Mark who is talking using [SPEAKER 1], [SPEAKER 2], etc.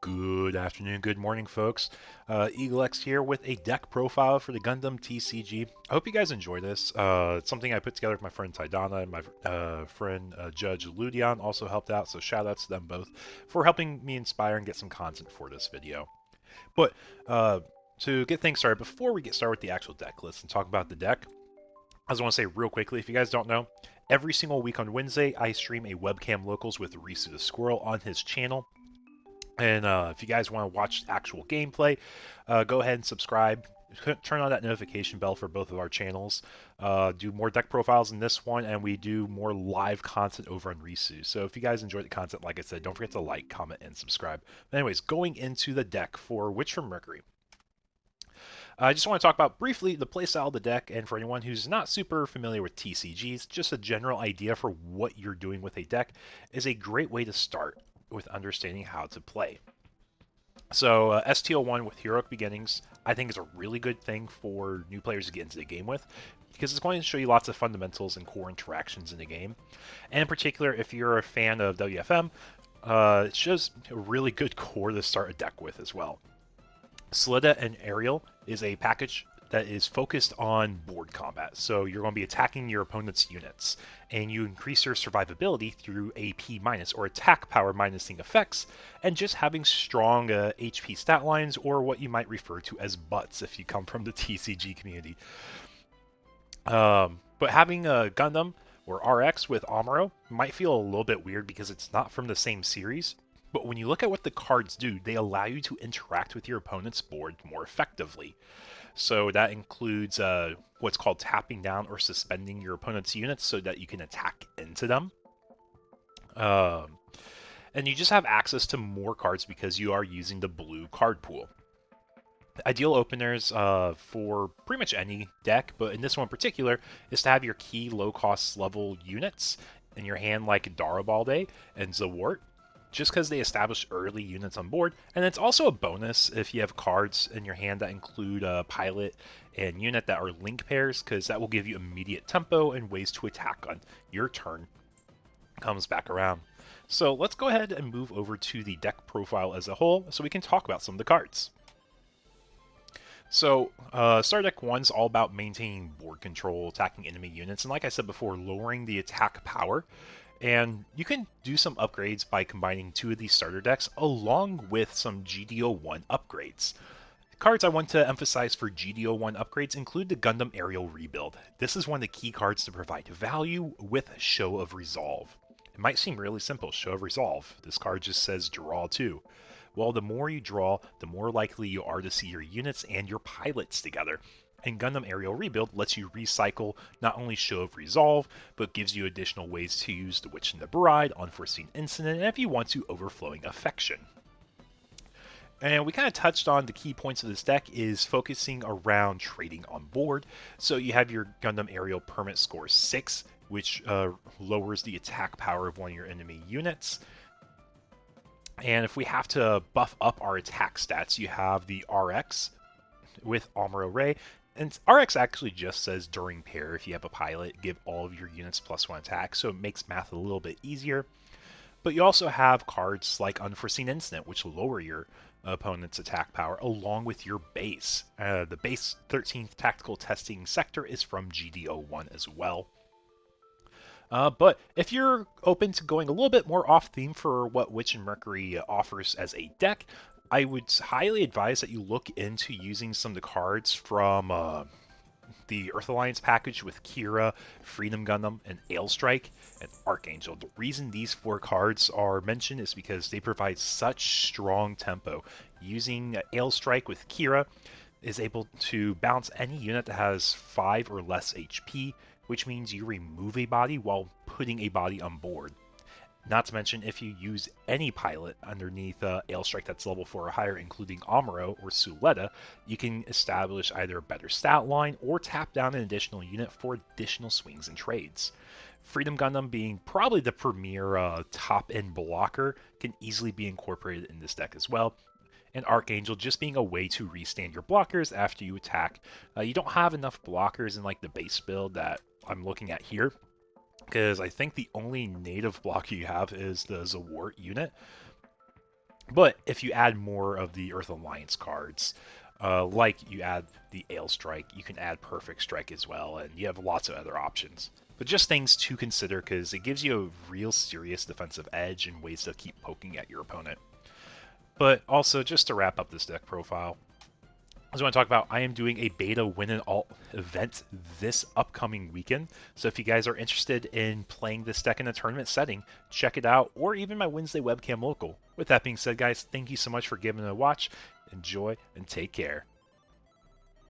[SPEAKER 1] Good afternoon, good morning, folks. EagleX here with a deck profile for the Gundam TCG. I hope you guys enjoy this. It's something I put together with my friend Taidana and my friend Judge Ludion also helped out, so shout outs to them both for helping me inspire and get some content for this video. But to get things started, before we get started with the actual deck list and talk about the deck, I just want to say real quickly, if you guys don't know, every single week on Wednesday, I stream a webcam locals with Risu the Squirrel on his channel. And if you guys want to watch actual gameplay, go ahead and subscribe. Turn on that notification bell for both of our channels. Do more deck profiles in this one, and we do more live content over on Risu. So if you guys enjoy the content, like I said, don't forget to like, comment, and subscribe. But anyways, going into the deck for Witch from Mercury. I just want to talk about briefly the playstyle of the deck, and for anyone who's not super familiar with TCGs, just a general idea for what you're doing with a deck is a great way to start with understanding how to play. So ST01 with Heroic Beginnings, I think is a really good thing for new players to get into the game with, because it's going to show you lots of fundamentals and core interactions in the game. And in particular, if you're a fan of WFM, it shows a really good core to start a deck with as well. Solida and Aerial is a package that is focused on board combat. So you're going to be attacking your opponent's units, and you increase your survivability through AP minus or attack power minusing effects, and just having strong HP stat lines, or what you might refer to as butts if you come from the TCG community. But having a Gundam or RX with Amuro might feel a little bit weird because it's not from the same series. But when you look at what the cards do, they allow you to interact with your opponent's board more effectively. So that includes what's called tapping down or suspending your opponent's units so that you can attack into them. And you just have access to more cards because you are using the blue card pool. Ideal openers for pretty much any deck, but in this one in particular, is to have your key low-cost level units in your hand like Darabalde and Zawart, just because they establish early units on board. And it's also a bonus if you have cards in your hand that include a pilot and unit that are link pairs, because that will give you immediate tempo and ways to attack on your turn comes back around. So let's go ahead and move over to the deck profile as a whole so we can talk about some of the cards. So, Star Deck 1 is all about maintaining board control, attacking enemy units, and like I said before, lowering the attack power. And you can do some upgrades by combining two of these starter decks along with some GD01 upgrades. The cards I want to emphasize for GD01 upgrades include the Gundam Aerial Rebuild. This is one of the key cards to provide value with Show of Resolve. It might seem really simple, Show of Resolve. This card just says draw 2. Well, the more you draw, the more likely you are to see your units and your pilots together. And Gundam Aerial Rebuild lets you recycle not only Show of Resolve, but gives you additional ways to use the Witch and the Bride, Unforeseen Incident, and if you want to, Overflowing Affection. And we kind of touched on the key points of this deck is focusing around trading on board. So you have your Gundam Aerial Permit score 6, which lowers the attack power of one of your enemy units. And if we have to buff up our attack stats, you have the RX with Amuro Ray. And RX actually just says during pair, if you have a pilot, give all of your units +1 attack, so it makes math a little bit easier. But you also have cards like Unforeseen Incident, which lower your opponent's attack power along with your base. The base 13th Tactical Testing Sector is from GD01 as well. But if you're open to going a little bit more off theme for what Witch and Mercury offers as a deck, I would highly advise that you look into using some of the cards from the Earth Alliance package with Kira, Freedom Gundam, and Ailstrike, and Archangel. The reason these 4 cards are mentioned is because they provide such strong tempo. Using Ailstrike with Kira is able to bounce any unit that has 5 or less HP, which means you remove a body while putting a body on board. Not to mention, if you use any pilot underneath Ailstrike that's level 4 or higher, including Amuro or Suletta, you can establish either a better stat line or tap down an additional unit for additional swings and trades. Freedom Gundam, being probably the premier top-end blocker, can easily be incorporated in this deck as well. And Archangel just being a way to restand your blockers after you attack. You don't have enough blockers in like the base build that I'm looking at here, because I think the only native blocker you have is the Zawart unit. But if you add more of the Earth Alliance cards, like you add the Ale Strike, you can add Perfect Strike as well, and you have lots of other options. But just things to consider because it gives you a real serious defensive edge and ways to keep poking at your opponent. But also, just to wrap up this deck profile, I just want to talk about I am doing a beta win and alt event this upcoming weekend. So if you guys are interested in playing this deck in a tournament setting, check it out, or even my Wednesday webcam local. With that being said, guys, thank you so much for giving it a watch. Enjoy and take care.